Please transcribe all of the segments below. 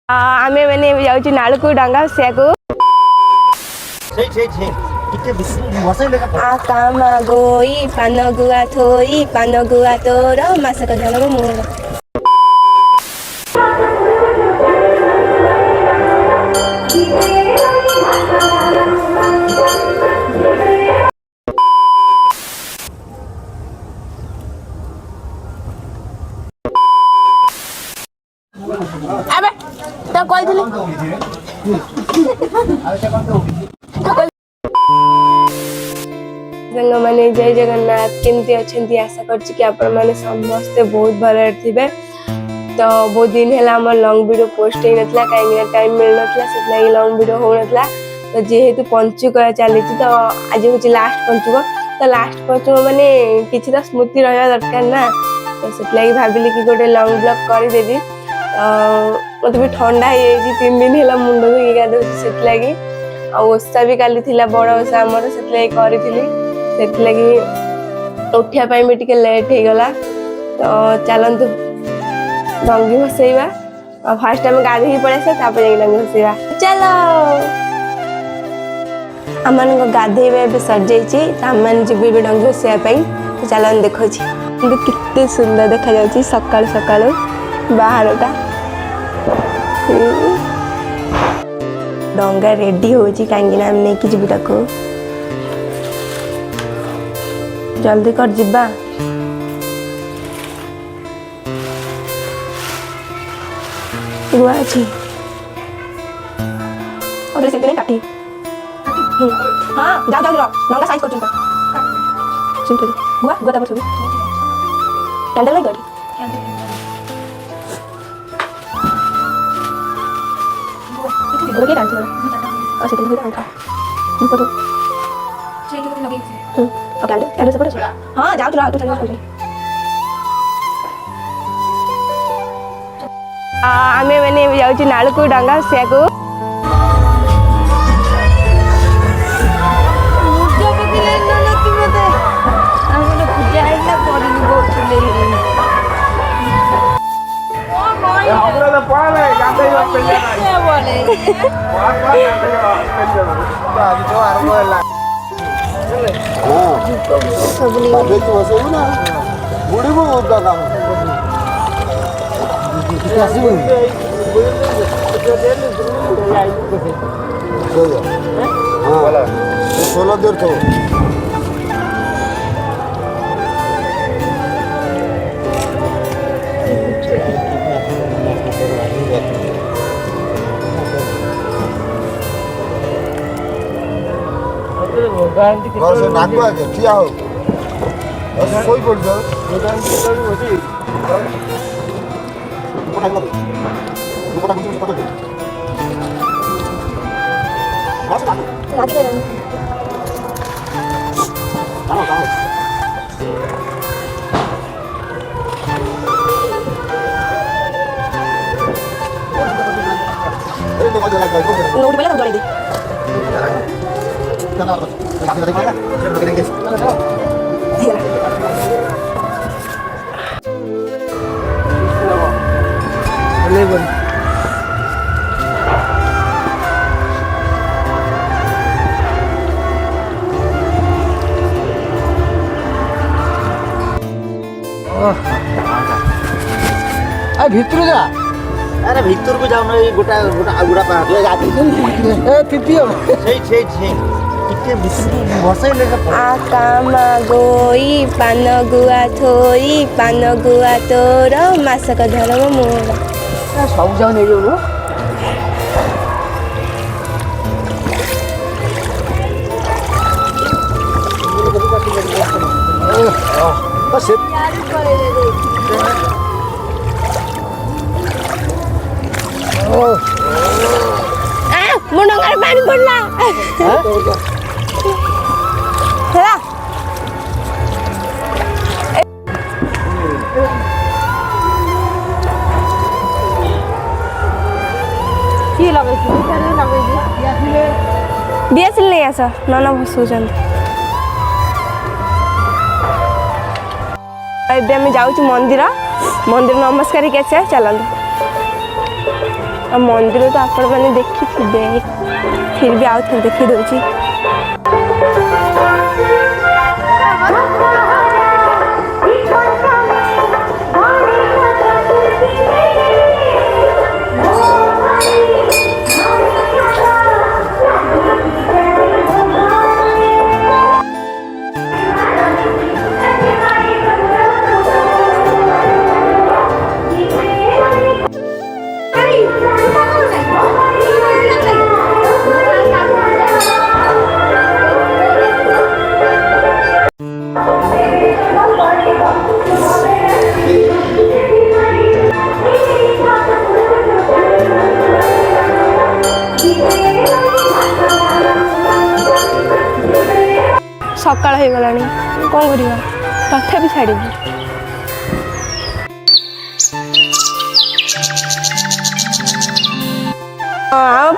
आमे मैंने जाऊँ नालू डंगा बसिया काम गोई पान गुआ थोई पान गुआ तोर मासक धन मोर अबे तो कोई दिले संग माने जय जगन्नाथ केमती अच्छी आशा करछि कि आपण माने समस्ते बहुत भले थिबे। तो बहुत दिन है लॉन्ग वीडियो पोस्ट ही नथला कहीं टाइम मिल नथला से लॉन्ग वीडियो हो नथला। तो जेहेतु पंचुक चली तो आज हूँ लास्ट पंचुक तो लास्ट पंचुक माने किसी तो स्मृति रहा दरकार ना। तो से भाविली कि गोटे लॉन्ग ब्लॉग करदेवी। मत भी ठंडा हो 3 दिन है मुंड धोई गाधो से ओषा भी काली थी बड़ ओषा आमर से करी उठापी भी टे लेट हो गला। तो चलतु डंगी भसैवा फास्ट आम गाधे पड़े डंगी भसैवा चलो आम गाधे सर जाम जी डंगी भसैवाई। तो चल देखो कितने सुंदर देखा जाउची सकाळ सकाळ बाहरटा डंगा रेडी हो कहीं नहीं कि जीव ताको जल्दी कर जिबा। गुआ अच्छी और से काटी हाँ जाओ जाओ डंगा साइज कर सिंपल गुआ गुआ तब छोड़ कैंडल लाइट गाड़ी ओके डांस वाला अच्छा तुम डांस का फोटो ठीक है लगे और कैंडल से फोटो हां जाओ तो चल आमे मैंने जाऊँ नालू को डंगा बसिया सोलह देर तो नाक आगे ठिया हो सोई पड़ जाओ नोट पहले जोड़ दे भितर जा अरे भितर को जाऊ ना गोटा गोटा गुड़ा पार गाड़ी काम गोई पान गुआ थोई पान गुआ तोर मासक धन मोर सब जाओ नहीं जाऊ बस मुंडंगार पानी पड़ला हेला की लगे दियासिल नहीं आस नाना भसुचन एबे हम जाउछु मंदिर मंदिर नमस्कार के चलते मंदिर तो आपण मैंने देखी थे फिर भी आउ थे देखी दूची सकाळ हो गलानी कौन करवा तथा भी छाड़ी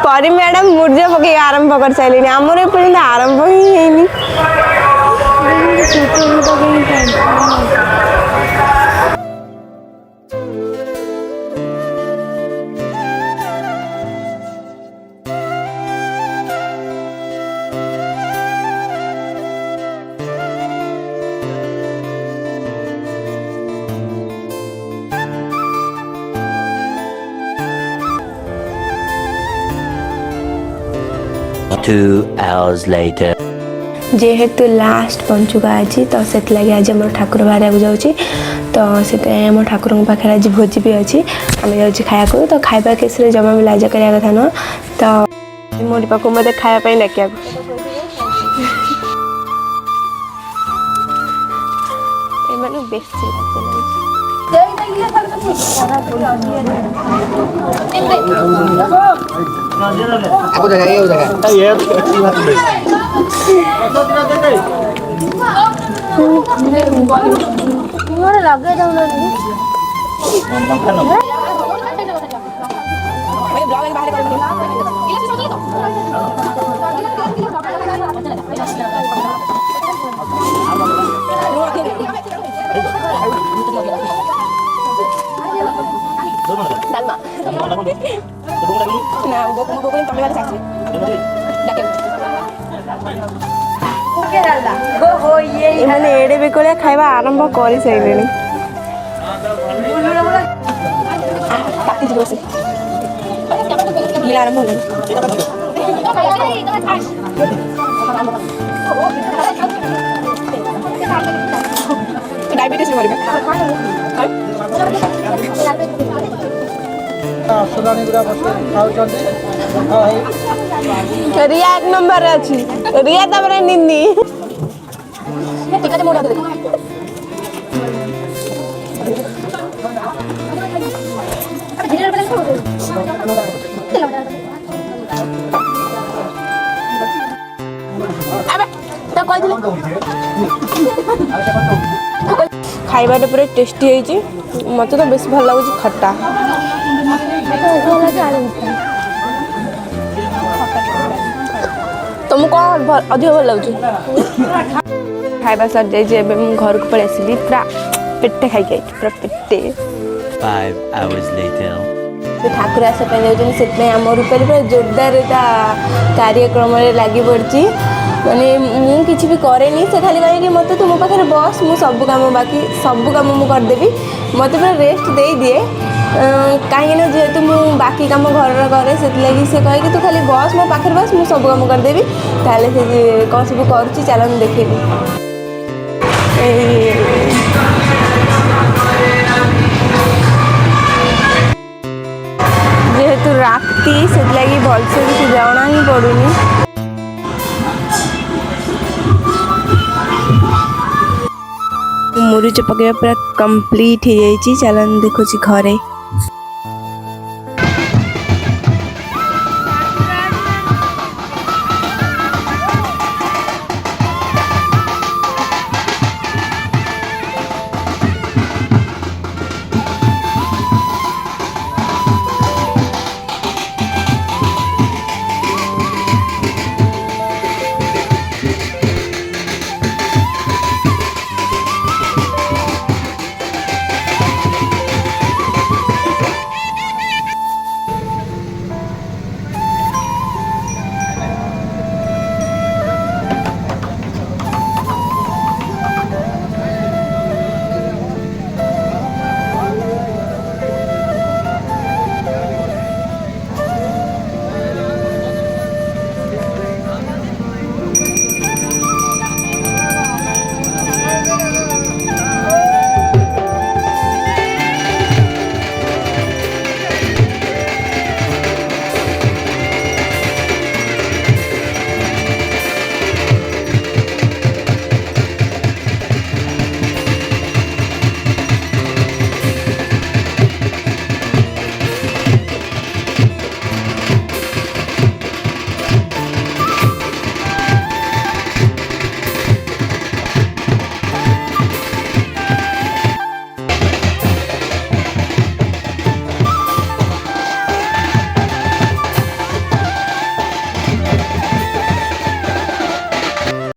परी मैडम मुर्जा पकई आरंभ कर सारे आमर एपर्तंत आरंभ ही है Two hours later. जेहेतु लास्ट पंचुका आज तो से लगे आज आम ठाकुर बाहर जाऊँगी तो से आम ठाकुर पाखे आज भोजी भी अच्छी आम जाऊँ खाया तो खाଇବା केस जमा भी लाज करा कथा नुह तो मोटी पाक मत खायापी डाकिया बेसी aku udah एडे बेकलिया खाଇବା आरंभ कर सारे आरंभ डायबिटीज रिया एक नंबर अच्छी रिया तब निंदी खाइबाटा पूरा टेस्टी है मत तो बेस भल लगुच खट्टा तुमको कौन अधिक भल लगुच खाइबा सर जाइए घर को पलि आसली पूरा पेटे खाई पूरा पेटे 5 hours later. ठाकुर आसपाई से आम रूपाली पूरा जोरदार कार्यक्रम लगी पड़ी माने मुझे भी कैनि से खाली कहे कि मत तुम पाखे बस मु सब काम बाकी सब काम मुझे करदेवी मत पूरा रेस्ट दे दिए कहीं जेहेतु मु बाकी काम घर कै से कहे कि तू खाली बस मो पाखे बस मु सब काम करदेवी ताले से कौन सब कर चल देखेबी जेहेतु राति से लगी भलसे किसी जाना ही पड़ूनी मुरुच पकड़ा पूरा कंप्लीट हो जाइए चलन देखुची घरे।